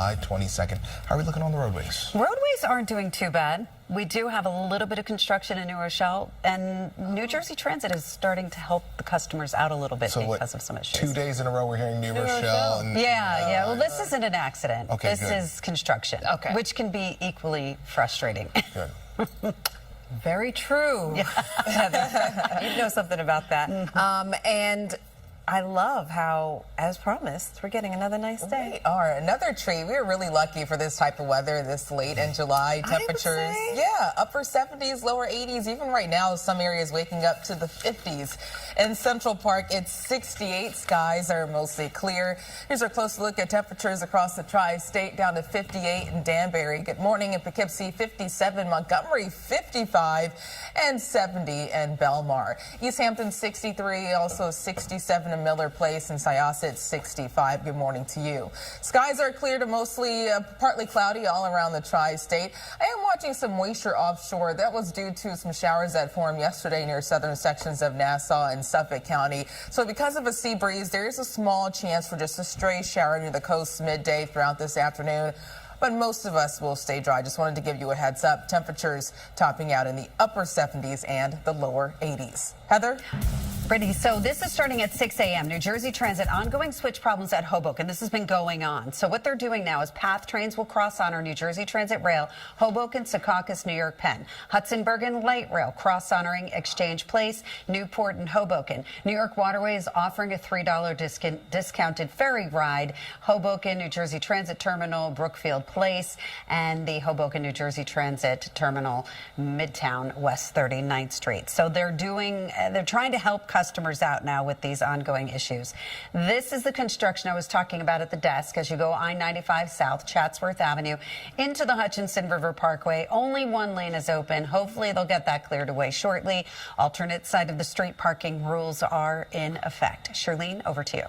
July 22nd. How are we looking on the roadways? Roadways aren't doing too bad. We do have a little bit of construction in New Rochelle, and New Jersey Transit is starting to help the customers out a little bit because of some issues. 2 days in a row we're hearing New Rochelle. And, yeah. Well, this isn't an accident. Okay, this is construction, which can be equally frustrating. Good. Very true. You know something about that. And I love how, as promised, we're getting another nice day. We are. Another treat. We're really lucky for this type of weather this late in July. Temperatures, upper 70s, lower 80s. Even right now, some areas waking up to the 50s. In Central Park, it's 68. Skies are mostly clear. Here's a close look at temperatures across the tri-state, down to 58 in Danbury. Good morning in Poughkeepsie, 57. Montgomery, 55. And 70 in Belmar. East Hampton, 63. Also 67 in Miller Place, and Syosset 65. Good morning to you. Skies are clear to mostly partly cloudy all around the tri-state. I am watching some moisture offshore. That was due to some showers that formed yesterday near southern sections of Nassau and Suffolk County. So because of a sea breeze, there is a small chance for just a stray shower near the coast midday throughout this afternoon. But most of us will stay dry. Just wanted to give you a heads up. Temperatures topping out in the upper 70s and the lower 80s. Heather? Brittany, so this is starting at 6 a.m. New Jersey Transit, ongoing switch problems at Hoboken. This has been going on. So what they're doing now is path trains will cross on our New Jersey Transit rail, Hoboken, Secaucus, New York, Penn. Hudson Bergen Light Rail cross honoring Exchange Place, Newport, and Hoboken. New York Waterway is offering a $3 discounted ferry ride. Hoboken, New Jersey Transit Terminal, Brookfield Place, and the Hoboken, New Jersey Transit Terminal, Midtown, West 39th Street. So they're trying to help customers out now with these ongoing issues. This is the construction I was talking about at the desk as you go I-95 South, Chatsworth Avenue, into the Hutchinson River Parkway. Only one lane is open. Hopefully they'll get that cleared away shortly. Alternate side of the street parking rules are in effect. Charlene, over to you.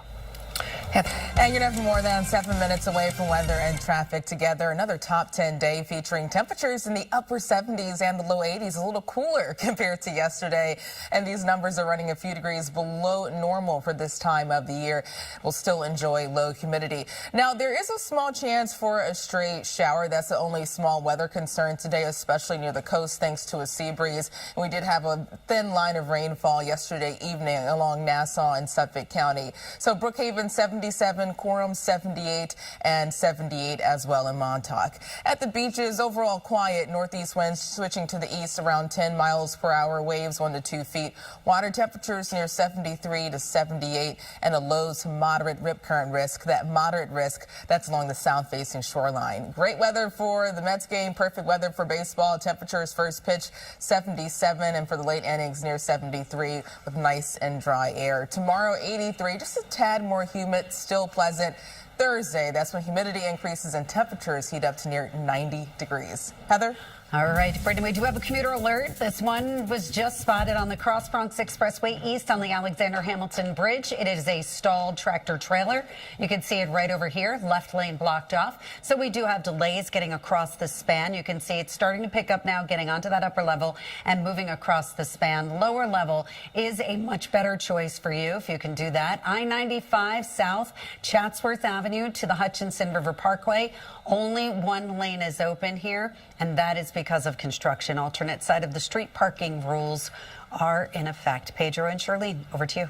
And you're never more than 7 minutes away from weather and traffic together. Another top 10 day featuring temperatures in the upper 70s and the low 80s, a little cooler compared to yesterday. And these numbers are running a few degrees below normal for this time of the year. We'll still enjoy low humidity. Now, there is a small chance for a stray shower. That's the only small weather concern today, especially near the coast, thanks to a sea breeze. And we did have a thin line of rainfall yesterday evening along Nassau and Suffolk County. So Brookhaven, 77, Quorum 78, and 78 as well in Montauk. At the beaches, overall quiet. Northeast winds switching to the east around 10 miles per hour. Waves 1 to 2 feet. Water temperatures near 73 to 78, and a low to moderate rip current risk. That moderate risk, that's along the south-facing shoreline. Great weather for the Mets game. Perfect weather for baseball. Temperatures first pitch 77, and for the late innings near 73 with nice and dry air. Tomorrow 83, just a tad more humid. Still pleasant. Thursday, that's when humidity increases and temperatures heat up to near 90 degrees. Heather? All right, Brittany, we do have a commuter alert. This one was just spotted on the Cross Bronx Expressway East on the Alexander Hamilton Bridge. It is a stalled tractor trailer. You can see it right over here, left lane blocked off. So we do have delays getting across the span. You can see it's starting to pick up now, getting onto that upper level and moving across the span. Lower level is a much better choice for you if you can do that. I-95 South, Chatsworth Avenue to the Hutchinson River Parkway. Only one lane is open here, and that is because of construction. Alternate side of the street parking rules are in effect. Pedro and Charlene, over to you.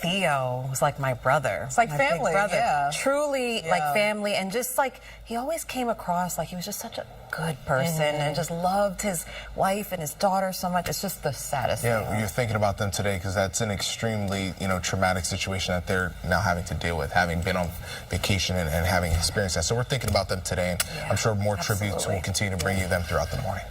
Theo was like my brother. It's like my family, big brother. yeah. Truly like family, and just like he always came across like he was just such a good person and just loved his wife and his daughter so much. It's just the saddest thing. Yeah, you're thinking about them today because that's an extremely, traumatic situation that they're now having to deal with, having been on vacation and having experienced that. So we're thinking about them today, and I'm sure more tributes will continue to bring you them throughout the morning.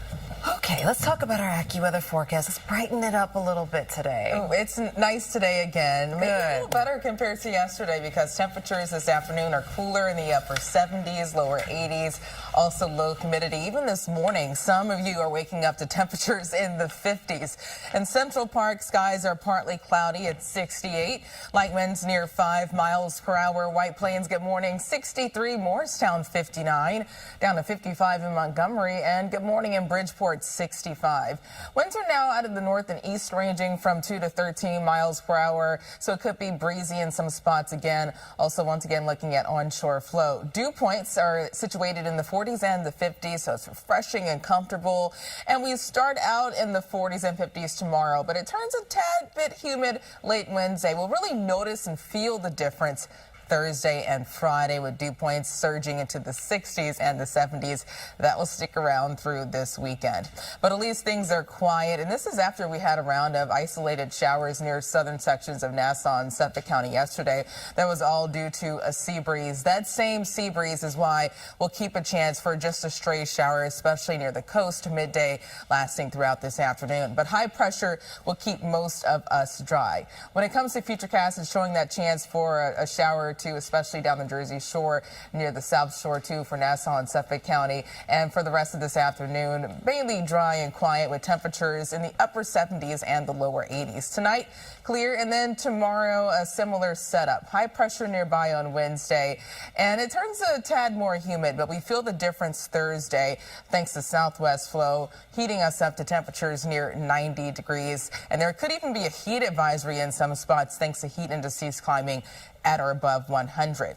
Okay, let's talk about our AccuWeather forecast. Let's brighten it up a little bit today. Oh, it's nice today again. Maybe a little better compared to yesterday because temperatures this afternoon are cooler in the upper 70s, lower 80s. Also low humidity. Even this morning, some of you are waking up to temperatures in the 50s. In Central Park, skies are partly cloudy at 68. Light winds near 5 miles per hour. White Plains, good morning, 63. Morristown, 59. Down to 55 in Montgomery. And good morning in Bridgeport, 65. Winds are now out of the north and east, ranging from 2 to 13 miles per hour, so it could be breezy in some spots again. Also, once again, looking at onshore flow. Dew points are situated in the 40s and the 50s, so it's refreshing and comfortable. And we start out in the 40s and 50s tomorrow, but it turns a tad bit humid late Wednesday. We'll really notice and feel the difference Thursday and Friday, with dew points surging into the 60s and the 70s. That will stick around through this weekend. But at least things are quiet, and this is after we had a round of isolated showers near southern sections of Nassau and Suffolk County yesterday. That was all due to a sea breeze. That same sea breeze is why we'll keep a chance for just a stray shower, especially near the coast midday, lasting throughout this afternoon. But high pressure will keep most of us dry. When it comes to Futurecast, it's showing that chance for a shower too, especially down the Jersey Shore, near the South Shore too, for Nassau and Suffolk County. And for the rest of this afternoon, mainly dry and quiet, with temperatures in the upper 70s and the lower 80s. Tonight, clear, and then tomorrow, a similar setup. High pressure nearby on Wednesday, and it turns a tad more humid, but we feel the difference Thursday thanks to southwest flow, heating us up to temperatures near 90 degrees. And there could even be a heat advisory in some spots thanks to heat indices climbing at or above 100.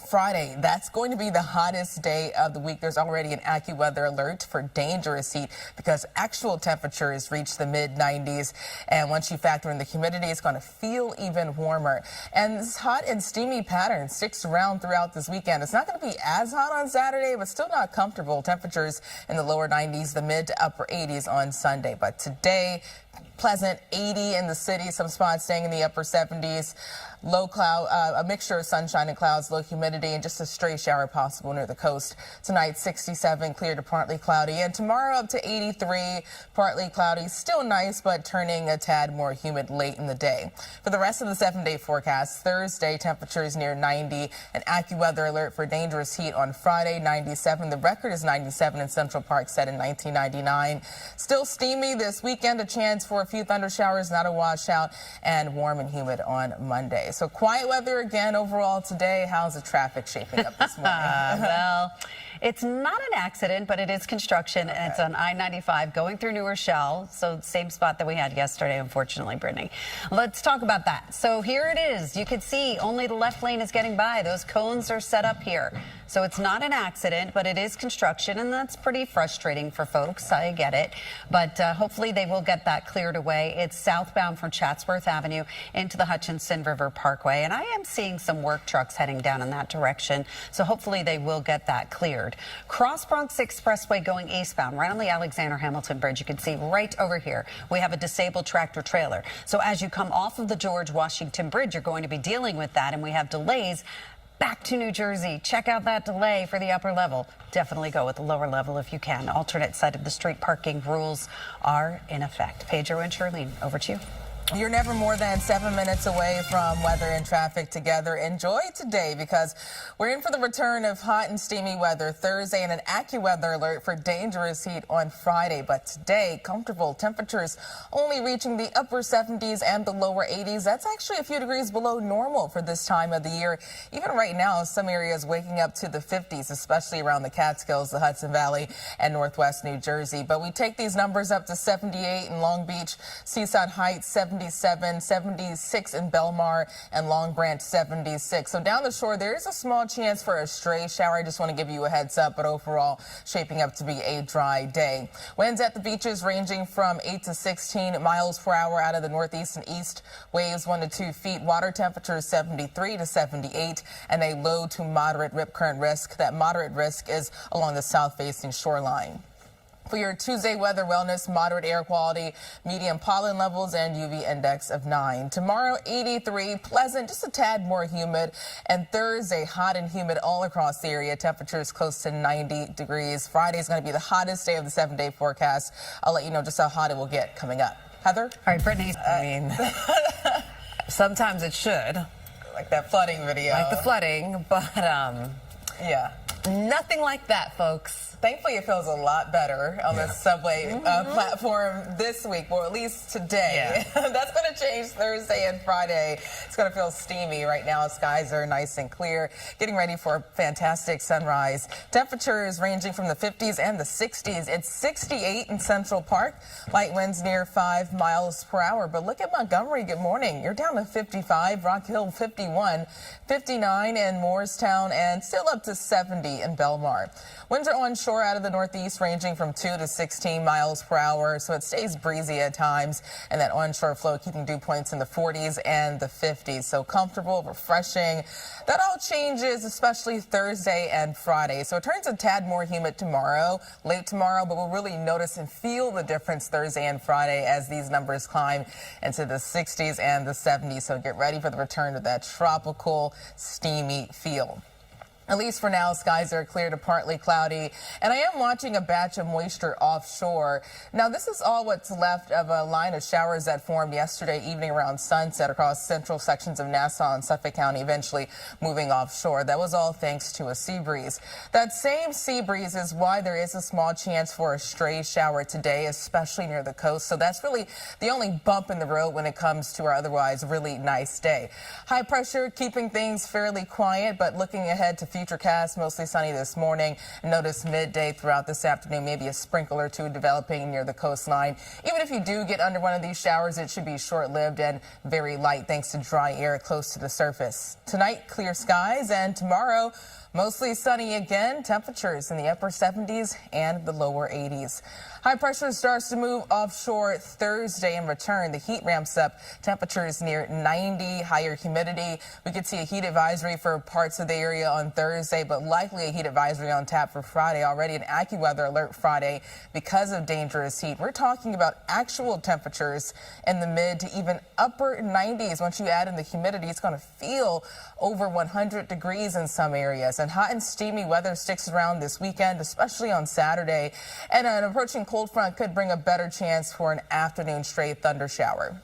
Friday, that's going to be the hottest day of the week. There's already an AccuWeather alert for dangerous heat because actual temperatures reach the mid-90s. And once you factor in the humidity, it's going to feel even warmer. And this hot and steamy pattern sticks around throughout this weekend. It's not going to be as hot on Saturday, but still not comfortable. Temperatures in the lower 90s, the mid to upper 80s on Sunday. But today, pleasant 80 in the city, some spots staying in the upper 70s. Low cloud, a mixture of sunshine and clouds, low humidity, and just a stray shower possible near the coast. Tonight, 67, clear to partly cloudy, and tomorrow up to 83, partly cloudy. Still nice, but turning a tad more humid late in the day. For the rest of the 7-day forecast, Thursday, temperatures near 90, an AccuWeather alert for dangerous heat on Friday, 97. The record is 97 in Central Park, set in 1999. Still steamy this weekend, a chance for a few thunder showers, not a washout, and warm and humid on Monday. So quiet weather again overall today. How's the traffic shaping up this morning? Well, it's not an accident, but it is construction, and it's on I-95 going through New Rochelle. So same spot that we had yesterday, unfortunately, Brittany. Let's talk about that. So here it is. You can see only the left lane is getting by. Those cones are set up here. So it's not an accident, but it is construction, and that's pretty frustrating for folks. I get it. But hopefully they will get that cleared away. It's southbound from Chatsworth Avenue into the Hutchinson River Parkway, and I am seeing some work trucks heading down in that direction. So hopefully they will get that cleared. Cross Bronx Expressway going eastbound, right on the Alexander Hamilton Bridge. You can see right over here, we have a disabled tractor trailer. So as you come off of the George Washington Bridge, you're going to be dealing with that, and we have delays back to New Jersey. Check out that delay for the upper level. Definitely go with the lower level if you can. Alternate side of the street parking rules are in effect. Pedro and Charlene, over to you. You're never more than 7 minutes away from weather and traffic together. Enjoy today because we're in for the return of hot and steamy weather Thursday and an AccuWeather alert for dangerous heat on Friday. But today, comfortable temperatures only reaching the upper 70s and the lower 80s. That's actually a few degrees below normal for this time of the year. Even right now, some areas waking up to the 50s, especially around the Catskills, the Hudson Valley, and northwest New Jersey. But we take these numbers up to 78 in Long Beach, Seaside Heights, 77, 76 in Belmar, and Long Branch 76. So down the shore, there is a small chance for a stray shower. I just want to give you a heads up, but overall shaping up to be a dry day. Winds at the beaches ranging from 8 to 16 miles per hour out of the northeast and east. Waves 1 to 2 feet. Water temperatures 73 to 78, and a low to moderate rip current risk. That moderate risk is along the south facing shoreline. For your Tuesday weather wellness, moderate air quality, medium pollen levels, and UV index of 9. Tomorrow, 83, pleasant, just a tad more humid. And Thursday, hot and humid all across the area. Temperatures close to 90 degrees. Friday is going to be the hottest day of the 7-day forecast. I'll let you know just how hot it will get coming up. Heather? All right, Brittany. I mean, sometimes it should. Like that flooding video. Like the flooding, but yeah. Nothing like that, folks. Thankfully, it feels a lot better on the subway platform this week, or at least today. Yeah. That's going to change Thursday and Friday. It's going to feel steamy right now. Skies are nice and clear. Getting ready for a fantastic sunrise. Temperatures ranging from the 50s and the 60s. It's 68 in Central Park. Light winds near 5 miles per hour. But look at Montgomery. Good morning. You're down to 55. Rock Hill 51. 59 in Morristown, and still up to 70 in Belmar. Winds are onshore out of the northeast, ranging from 2 to 16 miles per hour, so it stays breezy at times, and that onshore flow keeping dew points in the 40s and the 50s. So comfortable, refreshing. That all changes, especially Thursday and Friday. So it turns a tad more humid tomorrow, late tomorrow, but we'll really notice and feel the difference Thursday and Friday as these numbers climb into the 60s and the 70s. So get ready for the return of that tropical, steamy feel. At least for now, skies are clear to partly cloudy, and I am watching a batch of moisture offshore. Now, this is all what's left of a line of showers that formed yesterday evening around sunset across central sections of Nassau and Suffolk County, eventually moving offshore. That was all thanks to a sea breeze. That same sea breeze is why there is a small chance for a stray shower today, especially near the coast. So that's really the only bump in the road when it comes to our otherwise really nice day. High pressure keeping things fairly quiet, but looking ahead to futurecast, mostly sunny this morning. Notice midday throughout this afternoon, maybe a sprinkle or two developing near the coastline. Even if you do get under one of these showers, it should be short-lived and very light thanks to dry air close to the surface. Tonight, clear skies, and tomorrow, mostly sunny again. Temperatures in the upper 70s and the lower 80s. High pressure starts to move offshore Thursday and return. The heat ramps up. Temperatures near 90, higher humidity. We could see a heat advisory for parts of the area on Thursday, but likely a heat advisory on tap for Friday. Already an AccuWeather alert Friday because of dangerous heat. We're talking about actual temperatures in the mid to even upper 90s. Once you add in the humidity, it's going to feel over 100 degrees in some areas. And hot and steamy weather sticks around this weekend, especially on Saturday. And an approaching cold front could bring a better chance for an afternoon stray thunder shower.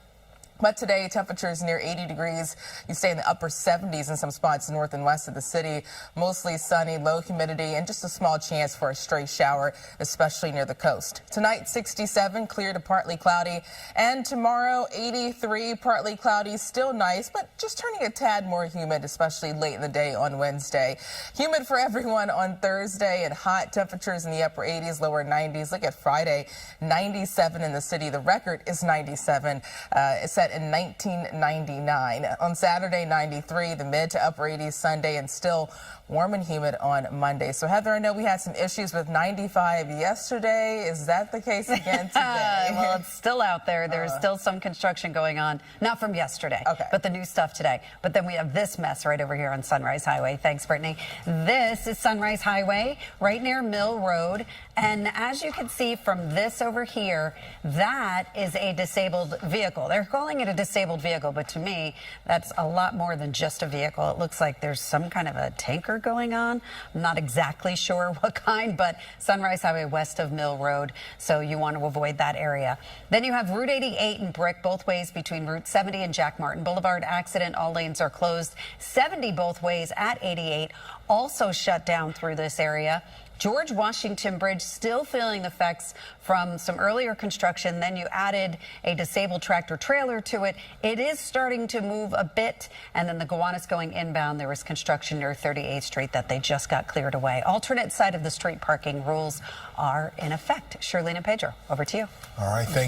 But today, temperatures near 80 degrees. You stay in the upper 70s in some spots north and west of the city. Mostly sunny, low humidity, and just a small chance for a stray shower, especially near the coast. Tonight, 67, clear to partly cloudy. And tomorrow, 83, partly cloudy, still nice, but just turning a tad more humid, especially late in the day on Wednesday. Humid for everyone on Thursday, and hot temperatures in the upper 80s, lower 90s. Look at Friday, 97 in the city. The record is 97. It's set in 1999. On Saturday, 93, the mid to upper 80s Sunday, and still warm and humid on Monday. So, Heather, I know we had some issues with 95 yesterday. Is that the case again today? Well, it's still out there. There's still some construction going on. Not from yesterday, but the new stuff today. But then we have this mess right over here on Sunrise Highway. Thanks, Brittany. This is Sunrise Highway right near Mill Road. And as you can see from this over here, that is a disabled vehicle. They're calling it a disabled vehicle, but to me, that's a lot more than just a vehicle. It looks like there's some kind of a tanker going on. I'm not exactly sure what kind, but Sunrise Highway west of Mill Road, so you want to avoid that area. Then you have Route 88 and Brick both ways between Route 70 and Jack Martin Boulevard. Accident, all lanes are closed. 70 both ways at 88, also shut down through this area. George Washington Bridge still feeling the effects from some earlier construction. Then you added a disabled tractor trailer to it. It is starting to move a bit. And then the Gowanus going inbound, there was construction near 38th Street that they just got cleared away. Alternate side of the street parking rules are in effect. Shirlene and Pedro, over to you. All right, thank you.